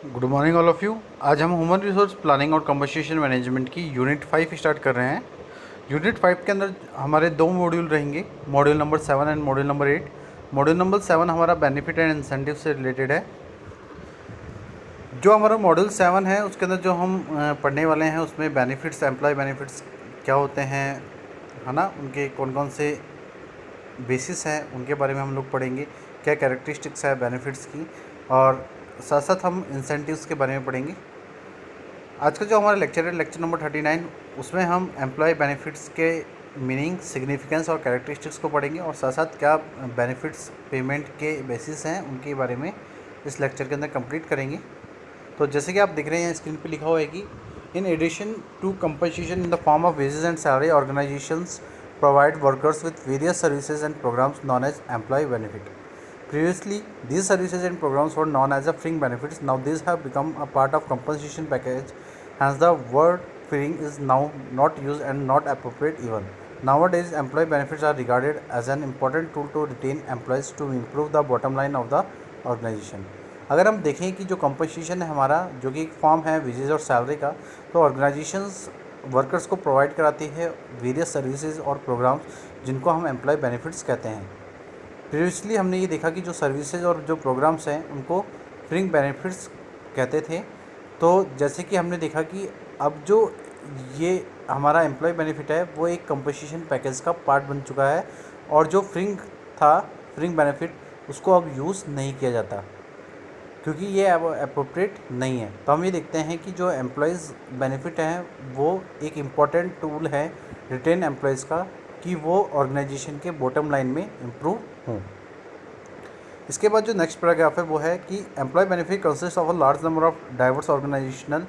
Good morning all of you. आज हम human resource planning और कंपनसेशन मैनेजमेंट की यूनिट 5 स्टार्ट कर रहे हैं। यूनिट 5 के अंदर हमारे दो मॉड्यूल रहेंगे, module number 7 and module number 8। Module number 7 हमारा बेनिफिट एंड इंसेंटिव से रिलेटेड है। जो हमारा मॉड्यूल 7 है उसके अंदर जो हम पढ़ने वाले हैं उसमें बेनिफिट्स, एम्प्लॉय बेनिफिट्स क्या होते हैं, है ना, उनके कौन कौन से बेसिस हैं उनके बारे में हम लोग पढ़ेंगे, क्या कैरेक्टरिस्टिक्स है बेनिफिट्स की, और साथ साथ हम इंसेंटिव्स के बारे में पढ़ेंगे। आज का जो हमारा लेक्चर है, लेक्चर नंबर 39, उसमें हम एम्प्लॉय बेनिफिट्स के मीनिंग, सिग्निफिकेंस और कैरेक्टरिस्टिक्स को पढ़ेंगे और साथ साथ क्या बेनिफिट्स पेमेंट के बेसिस हैं उनके बारे में इस लेक्चर के अंदर कंप्लीट करेंगे। तो जैसे कि आप देख रहे हैं स्क्रीन पे लिखा हुआ है कि in addition to compensation in the form of wages and salary, organisations provide workers with various services and programmes known as employee benefit. Previously, these services and programs were known as the fringe benefits. Now these have become a part of compensation package. Hence, the word fringe is now not used and not appropriate even. Nowadays, employee benefits are regarded as an important tool to retain employees to improve the bottom line of the organization. अगर हम देखें कि जो compensation है हमारा, जो कि एक फॉर्म है वेजेस और सैलरी का, तो ऑर्गेनाइजेशंस वर्कर्स को प्रोवाइड कराती है वेरियस सर्विसेज और प्रोग्राम्स जिनको हम एम्प्लॉय बेनिफिट्स कहते हैं। प्रीवियसली हमने ये देखा कि जो सर्विसेज और जो प्रोग्राम्स हैं उनको फ्रिंग बेनिफिट्स कहते थे। तो जैसे कि हमने देखा कि अब जो ये हमारा एम्प्लॉय बेनिफिट है वो एक कंपनसेशन पैकेज का पार्ट बन चुका है, और जो था फ्रिंग बेनिफिट, उसको अब यूज़ नहीं किया जाता क्योंकि ये अब अप्रोप्रिएट नहीं है। तो हम ये देखते हैं कि जो एम्प्लॉयज़ बेनिफिट हैं वो एक इम्पॉर्टेंट टूल है रिटेन एम्प्लॉयज़ का, कि वो ऑर्गेनाइजेशन के बॉटम लाइन में इम्प्रूव हों। इसके बाद जो नेक्स्ट पैराग्राफ है वो है कि employee benefit consist of a large number of diverse organisational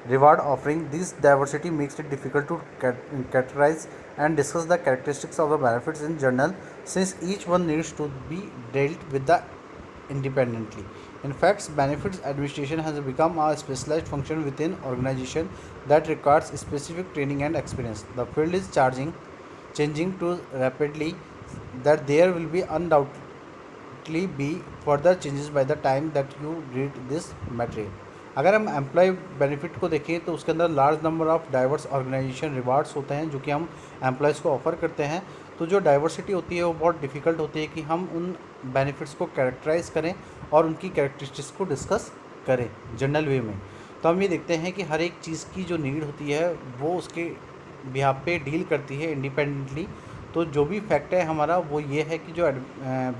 reward offering. This diversity makes it difficult to categorise and discuss the characteristics of the benefits in general, since each one needs to be dealt with the independently. In fact, benefits administration has become a specialized function within organization that requires specific training and experience. The field is changing too rapidly that there will be undoubtedly be further changes by the time that you read this material. अगर हम employ benefit को देखें तो उसके अंदर large number of diverse organisation rewards होते हैं जो कि हम एम्प्लॉयज़ को ऑफ़र करते हैं। तो जो डाइवर्सिटी होती है वो बहुत डिफ़िकल्ट होती है कि हम उन बेनिफिट्स को कैरेक्टराइज़ करें और उनकी कैरेक्टरिस्टिक्स को डिस्कस करें जनरल वे में। तो हम ये देखते हैं कि हर एक चीज़ की जो नीड होती है वो उसके बिहाफ पे डील करती है इंडिपेंडेंटली। तो जो भी फैक्ट है हमारा वो ये है कि जो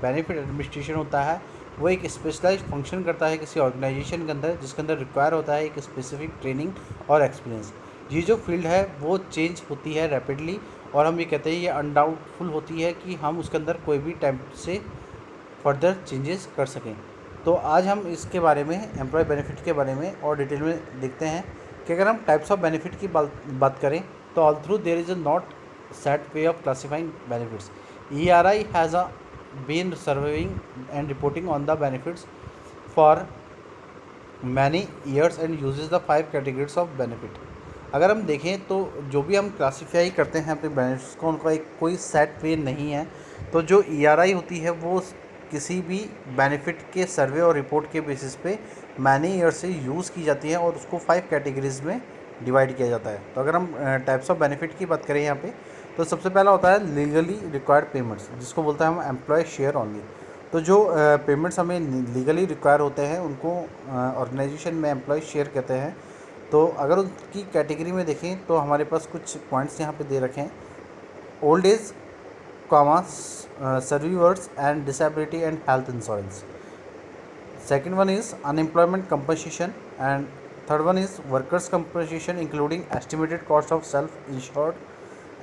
बेनिफिट एडमिनिस्ट्रेशन होता है वो एक स्पेशलाइज्ड फंक्शन करता है किसी ऑर्गेनाइजेशन के अंदर, जिसके अंदर रिक्वायर होता है एक स्पेसिफिक ट्रेनिंग और एक्सपीरियंस। ये जो फील्ड है वो चेंज होती है रैपिडली, और हम ये कहते हैं ये अनडाउटफुल होती है कि हम उसके अंदर कोई भी टाइम से फर्दर चेंजेस कर सकें। तो आज हम इसके बारे में, एम्प्लॉय बेनिफिट के बारे में और डिटेल में देखते हैं कि अगर हम टाइप्स ऑफ बेनिफिट की बात करें तो all through their is a not set way of classifying benefits. ERI has a been surveying and reporting on the benefits for many years and uses the 5 categories of benefit। अगर हम देखें तो जो भी हम क्लासीफाई करते हैं अपने बेनिफिट्स को, उनका एक कोई सेट वे नहीं है। तो जो ERI होती है वो किसी भी बेनिफिट के सर्वे और रिपोर्ट के बेसिस पे मैनी ईयर से यूज़ की जाती है और उसको 5 कैटेगरीज में डिवाइड किया जाता है। तो अगर हम टाइप्स ऑफ बेनिफिट की बात करें यहाँ पे, तो सबसे पहला होता है लीगली रिक्वायर्ड पेमेंट्स, जिसको बोलते हैं हम एम्प्लॉय शेयर ओनली। तो जो पेमेंट्स हमें लीगली रिक्वायर होते हैं उनको ऑर्गेनाइजेशन में एम्प्लॉय शेयर कहते हैं। तो अगर उनकी कैटेगरी में देखें तो हमारे पास कुछ पॉइंट्स यहाँ पे दे रखे हैं। Old age, survivors and disability and health insurance. Second one is unemployment compensation, and third one is workers compensation including estimated cost of self insured,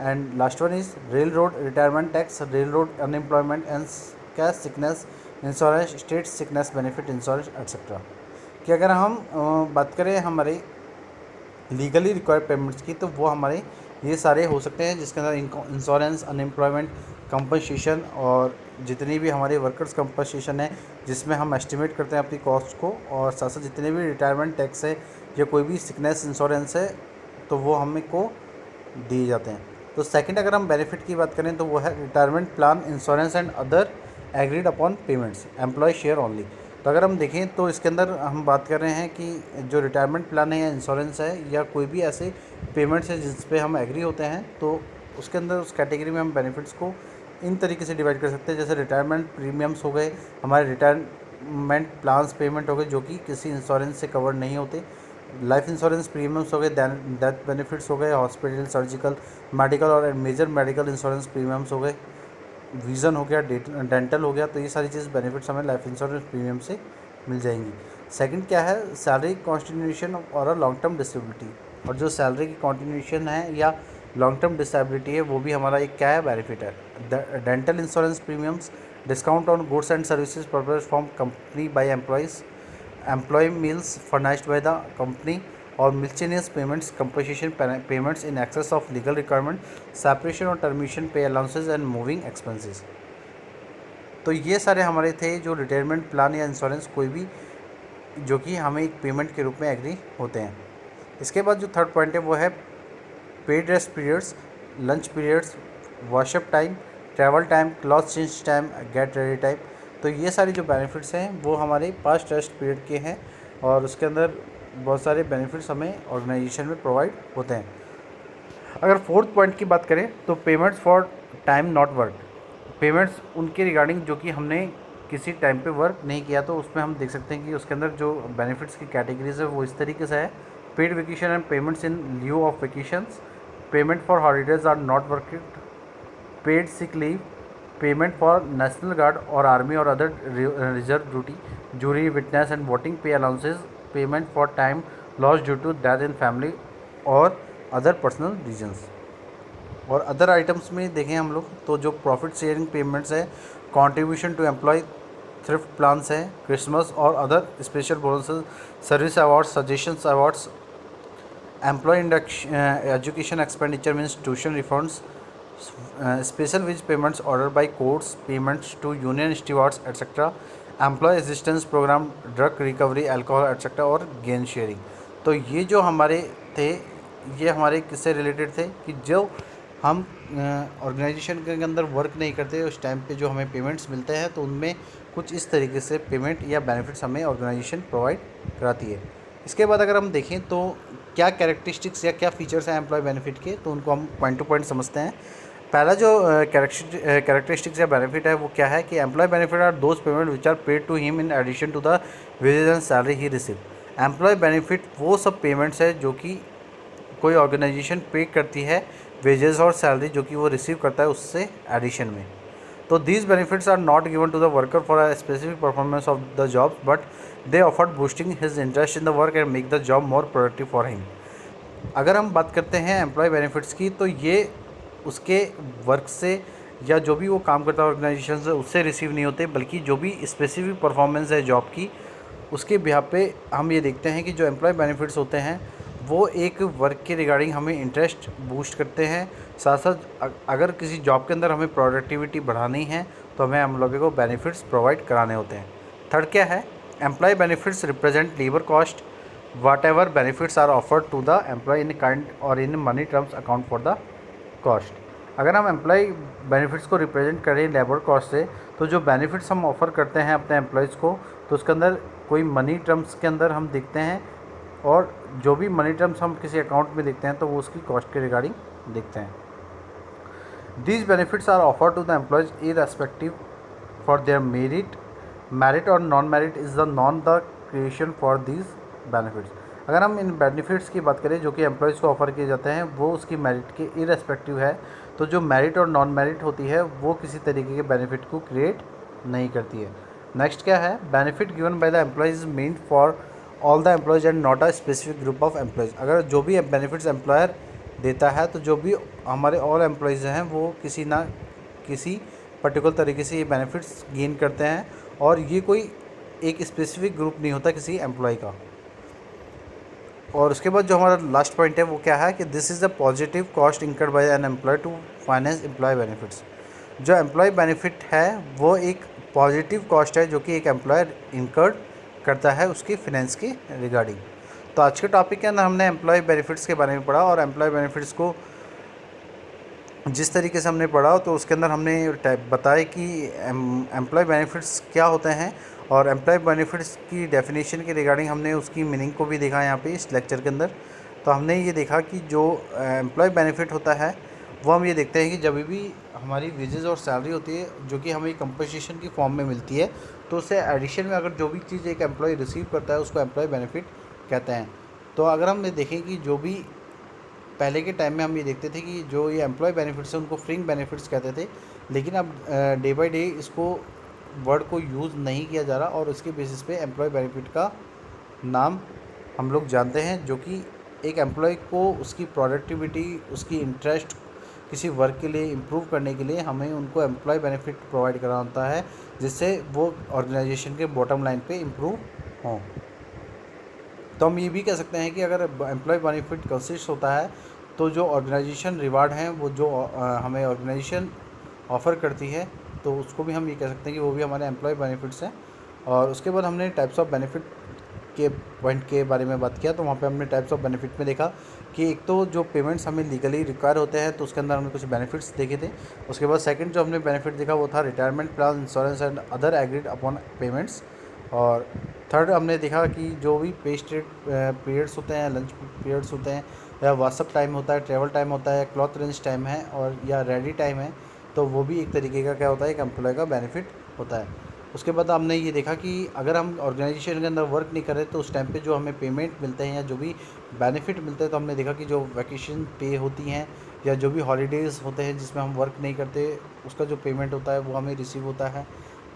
and last one is railroad retirement tax, railroad unemployment and cash sickness insurance, state sickness benefit insurance etc। कि अगर हम बात करें हमारे legally required payments की, तो वो हमारे ये सारे हो सकते हैं जिसके अंदर इंश्योरेंस, अनएम्प्लॉयमेंट कंपनसेशन और जितनी भी हमारे वर्कर्स कंपनसेशन है जिसमें हम एस्टिमेट करते हैं अपनी कॉस्ट को, और साथ साथ जितने भी रिटायरमेंट टैक्स है या कोई भी सिकनेस इंश्योरेंस है तो वो हमें को दिए जाते हैं। तो सेकंड अगर हम बेनिफिट की बात करें तो वो है retirement plan insurance and other agreed upon payments, employer share only. तो अगर हम देखें तो इसके अंदर हम बात कर रहे हैं कि जो रिटायरमेंट प्लान है या इंश्योरेंस है या कोई भी ऐसे पेमेंट्स है जिस पे हम एग्री होते हैं, तो उसके अंदर उस कैटेगरी में हम बेनिफिट्स को इन तरीके से डिवाइड कर सकते हैं। जैसे रिटायरमेंट प्रीमियम्स हो गए, हमारे रिटायरमेंट प्लान्स पेमेंट हो गए जो कि किसी इंश्योरेंस से कवर नहीं होते, लाइफ इंश्योरेंस प्रीमियम्स हो गए, डेथ बेनिफिट्स हो गए, हॉस्पिटल सर्जिकल मेडिकल और मेजर मेडिकल इंश्योरेंस प्रीमियम्स हो गए, विज़न हो गया, डेंटल हो गया। तो ये सारी चीज़ बेनिफिट्स हमें लाइफ इंश्योरेंस प्रीमियम से मिल जाएंगी। सेकंड क्या है, सैलरी कॉन्टिन्यूशन और लॉन्ग टर्म डिसेबिलिटी। और जो सैलरी की कॉन्टिन्यूशन है या लॉन्ग टर्म डिसेबिलिटी है वो भी हमारा एक क्या है, बेनिफिट है। Dental insurance premiums, discount on goods and services purchase from company by employees, employee meals furnished by the company और miscellaneous payments, compensation payments in excess of legal requirement, separation और termination pay allowances and moving expenses. तो ये सारे हमारे थे जो retirement plan या insurance कोई भी जो कि हमें एक पेमेंट के रूप में एग्री होते हैं। इसके बाद जो थर्ड पॉइंट है वो है paid rest periods, lunch periods, wash-up time, travel time, cloth change time, get ready time. तो ये सारी जो बेनिफिट्स हैं वो हमारे पास्ट रेस्ट पीरियड के हैं और उसके अंदर बहुत सारे बेनिफिट्स हमें ऑर्गेनाइजेशन में प्रोवाइड होते हैं। अगर फोर्थ पॉइंट की बात करें तो payments for time not work, payments उनके रिगार्डिंग जो कि हमने किसी टाइम पे वर्क नहीं किया, तो उसमें हम देख सकते हैं कि उसके अंदर जो बेनिफिट्स की कैटेगरीज है वो इस तरीके से है। Paid vacation and payments in leave of vacations, payment for holidays are not working, paid sick leave, payment for national guard और आर्मी और other reserve duty, jury witness and voting pay allowances, payment for time loss due to death in family और other personal reasons. और other items में देखें हम लोग तो जो प्रॉफिट शेयरिंग पेमेंट्स है, contribution to employee thrift plans है, क्रिसमस और other special bonuses, service awards, suggestions awards, employee induction education expenditure means tuition refunds, special wage payments order by courts, payments to union stewards etcetera, employee assistance program, drug recovery, alcohol etcetera और gain sharing. तो ये जो हमारे थे ये हमारे किससे related थे कि जो हम ऑर्गेनाइजेशन के अंदर वर्क नहीं करते उस टाइम पे जो हमें पेमेंट्स मिलते हैं, तो उनमें कुछ इस तरीके से पेमेंट या बेनिफिट्स हमें ऑर्गेनाइजेशन प्रोवाइड कराती है। इसके बाद अगर हम देखें तो क्या कैरेक्टरिस्टिक्स या क्या फीचर्स हैं एम्प्लॉय बेनिफिट के, तो उनको हम पॉइंट टू पॉइंट समझते हैं। पहला जो कैरेक्टरिस्टिक्स या बेनिफिट है वो क्या है कि employee benefit are those payment which are paid to him in addition to the wages and salary he receive. Employee benefit वो सब पेमेंट्स है जो कि कोई ऑर्गेनाइजेशन पे करती है वेजेस और सैलरी जो कि वो रिसीव करता है उससे एडिशन में। तो these benefits are not given to the worker for a specific performance of the job but they offered boosting his interest in the work and make the job more productive for him. अगर हम बात करते हैं employ benefits की तो ये उसके work से या जो भी वो काम करता है ऑर्गेनाइजेशन से उससे रिसीव नहीं होते, बल्कि जो भी स्पेसिफिक परफॉर्मेंस है जॉब की उसके बिहाफ पे हम ये देखते हैं कि जो एम्प्लॉय बेनिफिट्स होते हैं वो एक वर्क के रिगार्डिंग हमें इंटरेस्ट बूस्ट करते हैं। साथ साथ अगर किसी जॉब के अंदर हमें प्रोडक्टिविटी बढ़ानी है तो हमें एम्प्लॉय को बेनिफिट्स प्रोवाइड कराने होते हैं। थर्ड क्या है, employee benefits represent labour cost, whatever benefits are offered to the employee in kind और in money terms account for the cost. अगर हम एम्प्लॉय बेनिफिट्स को रिप्रेजेंट करें लेबर कॉस्ट से, तो जो बेनिफिट्स हम ऑफ़र करते हैं अपने एम्प्लॉयज़ को तो उसके अंदर कोई मनी टर्म्स के अंदर हम देखते हैं और जो भी मनी टर्म्स हम किसी अकाउंट में देखते हैं तो वो उसकी कॉस्ट के रिगार्डिंग देखते हैं। These benefits are offer to the employees irrespective for their merit और non merit is the non the creation for these benefits. अगर हम इन बेनिफिट्स की बात करें जो कि एम्प्लॉयज़ को ऑफ़र किए जाते हैं वो उसकी मेरिट के इररेस्पेक्टिव है, तो जो मेरिट और नॉन मेरिट होती है वो किसी तरीके के बेनिफिट को क्रिएट नहीं करती है। नेक्स्ट क्या है, benefit given by the employees mean for all the employees and not a specific group of employees. अगर जो भी बेनिफिट्स एम्प्लॉयर देता है तो जो भी हमारे ऑल एम्प्लॉयज़ हैं वो किसी ना किसी पर्टिकुलर तरीके से ये बेनिफिट्स गेन करते हैं और ये कोई एक स्पेसिफिक ग्रुप नहीं होता किसी एम्प्लॉय का। और उसके बाद जो हमारा लास्ट पॉइंट है वो क्या है कि this is the positive cost incurred by an employer to finance employee benefits. जो एम्प्लॉय बेनिफिट है वो एक पॉजिटिव कॉस्ट है जो कि एक एम्प्लॉयर इंकर्ड करता है उसकी फाइनेंस के रिगार्डिंग। तो आज के टॉपिक के अंदर हमने एम्प्लॉय बेनिफिट्स के बारे में पढ़ा और एम्प्लॉय बेनिफिट्स को जिस तरीके से हमने पढ़ा तो उसके अंदर हमने बताया कि एम्प्लॉय बेनिफिट्स क्या होते हैं और एम्प्लॉय बेनिफिट्स की डेफिनेशन के रिगार्डिंग हमने उसकी मीनिंग को भी देखा यहाँ पे इस लेक्चर के अंदर। तो हमने ये देखा कि जो एम्प्लॉय बेनिफिट होता है वो हम ये देखते हैं कि जब भी हमारी वेजेस और सैलरी होती है जो कि हमें कंपनसेशन की फॉर्म में मिलती है, तो उससे एडिशन में अगर जो भी चीज़ एक एम्प्लॉय रिसीव करता है उसको एम्प्लॉय बेनिफिट कहते हैं। तो अगर हम देखें कि जो भी पहले के टाइम में हम ये देखते थे कि जो ये एम्प्लॉय बेनिफिट्स हैं उनको फ्रिंग बेनिफिट्स कहते थे, लेकिन अब डे बाय डे इसको वर्ड को यूज़ नहीं किया जा रहा और उसके बेसिस पे एम्प्लॉय बेनिफिट का नाम हम लोग जानते हैं, जो कि एक एम्प्लॉय को उसकी प्रोडक्टिविटी, उसकी इंटरेस्ट किसी वर्क के लिए इम्प्रूव करने के लिए हमें उनको एम्प्लॉय बेनिफिट प्रोवाइड करना होता है, जिससे वो ऑर्गेनाइजेशन के बॉटम लाइन पे इम्प्रूव हों। तो हम ये भी कह सकते हैं कि अगर एम्प्लॉय बेनिफिट कंसिस्ट होता है तो जो ऑर्गेनाइजेशन रिवार्ड हैं वो जो हमें ऑर्गेनाइजेशन ऑफ़र करती है, तो उसको भी हम ये कह सकते हैं कि वो भी हमारे एम्प्लॉय बेनिफिट्स हैं। और उसके बाद हमने टाइप्स ऑफ बेनिफिट के पॉइंट के बारे में बात किया, तो वहाँ पे हमने टाइप्स ऑफ बेनिफिट में देखा कि एक तो जो पेमेंट्स हमें लीगली रिक्वायर होते हैं तो उसके अंदर हमने कुछ बेनिफिट्स देखे थे। उसके बाद सेकंड जो हमने बेनिफिट देखा वो था retirement plan, insurance and other agreed upon payments. और थर्ड हमने देखा कि जो भी पे स्ट्रेट पीरियड्स होते हैं, लंच पीरियड्स होते हैं, या व्हाट्सअप टाइम होता है, ट्रैवल टाइम होता है, क्लॉथ रेंज टाइम है और या रेडी टाइम है, तो वो भी एक तरीके का क्या होता है, एक एम्प्लॉय का बेनिफिट होता है। उसके बाद हमने ये देखा कि अगर हम ऑर्गेनाइजेशन के अंदर वर्क नहीं कर रहे तो उस टाइम पे जो हमें पेमेंट मिलते हैं या जो भी बेनिफिट मिलते हैं, तो हमने देखा कि जो वैकेशन पे होती हैं या जो भी हॉलीडेज़ होते हैं जिसमें हम वर्क नहीं करते, उसका जो पेमेंट होता है वो हमें रिसीव होता है।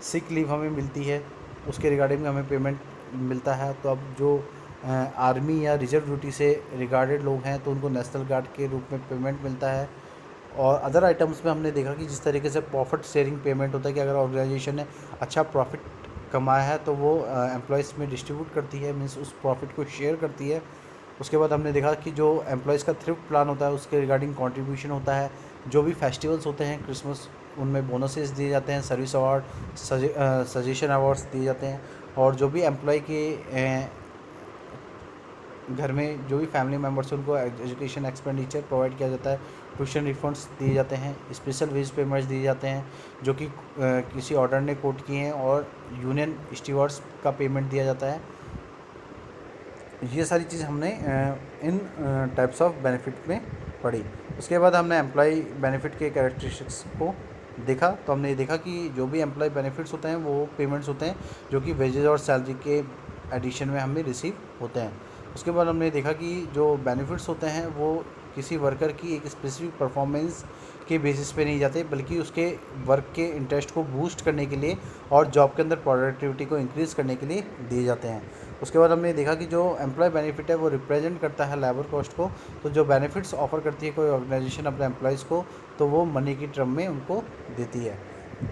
सिक लीव हमें मिलती है, उसके रिगार्डिंग हमें पेमेंट मिलता है। तो अब जो आर्मी या रिजर्व ड्यूटी से रिगार्डेड लोग हैं तो उनको नेशनल गार्ड के रूप में पेमेंट मिलता है। और अदर आइटम्स में हमने देखा कि जिस तरीके से प्रॉफिट शेयरिंग पेमेंट होता है कि अगर ऑर्गेनाइजेशन ने अच्छा प्रॉफिट कमाया है तो वो एम्प्लॉयज़ में डिस्ट्रीब्यूट करती है, मीन्स उस प्रॉफिट को शेयर करती है। उसके बाद हमने देखा कि जो एम्प्लॉयज़ का थ्रिफ्ट प्लान होता है उसके रिगार्डिंग कंट्रीब्यूशन होता है। जो भी फेस्टिवल्स होते हैं, क्रिसमस, उनमें बोनसेस दिए जाते हैं, सर्विस अवार्ड, सजेशन अवार्ड्स दिए जाते हैं। और जो भी एम्प्लॉय के घर में जो भी फैमिली मेम्बर्स हैं उनको एजुकेशन एक्सपेंडिचर प्रोवाइड किया जाता है, ट्यूशन रिफंड्स दिए जाते हैं, स्पेशल वेज पेमेंट्स दिए जाते हैं जो कि किसी ऑर्डर ने कोट किए हैं, और यूनियन स्टीवर्ड्स का पेमेंट दिया जाता है। ये सारी चीज़ हमने इन टाइप्स ऑफ बेनिफिट में पढ़ी। उसके बाद हमने एम्प्लॉय बेनिफिट के कैरेक्टरिस्टिक्स को देखा, तो हमने ये देखा कि जो भी एम्प्लॉय बेनिफिट्स होते हैं वो पेमेंट्स होते हैं जो कि वेजेस और सैलरी के एडिशन में हमें रिसीव होते हैं। उसके बाद हमने देखा कि जो बेनिफिट्स होते हैं वो किसी वर्कर की एक स्पेसिफिक परफॉर्मेंस के बेसिस पे नहीं जाते, बल्कि उसके वर्क के इंटरेस्ट को बूस्ट करने के लिए और जॉब के अंदर प्रोडक्टिविटी को इंक्रीज़ करने के लिए दिए जाते हैं। उसके बाद हमने देखा कि जो एम्प्लॉय बेनिफिट है वो रिप्रेजेंट करता है लेबर कॉस्ट को, तो जो बेनिफिट्स ऑफर करती है कोई ऑर्गेनाइजेशन अपने एम्प्लॉयज़ को, तो वो मनी की टर्म में उनको देती है।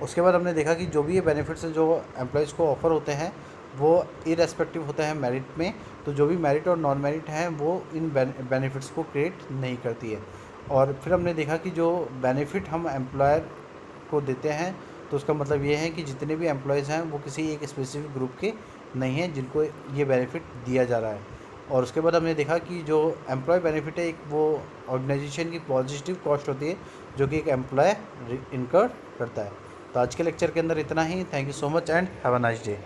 उसके बाद हमने देखा कि जो भी ये बेनिफिट्स हैं जो एम्प्लॉयज़ को ऑफ़र होते हैं वो इरेस्पेक्टिव होते हैं मेरिट में, तो जो भी मेरिट और नॉन मेरिट हैं वो इन बेनिफिट्स को क्रिएट नहीं करती है। और फिर हमने देखा कि जो बेनिफिट हम एम्प्लॉयर को देते हैं तो उसका मतलब ये है कि जितने भी एम्प्लॉयज़ हैं वो किसी एक स्पेसिफिक ग्रुप के नहीं हैं जिनको ये बेनिफिट दिया जा रहा है। और उसके बाद हमने देखा कि जो एम्प्लॉय बेनिफिट है एक वो ऑर्गेनाइजेशन की पॉजिटिव कॉस्ट होती है जो कि एक एम्प्लॉय इनकर करता है। तो आज के लेक्चर के अंदर इतना ही। Thank you so much and have a nice day.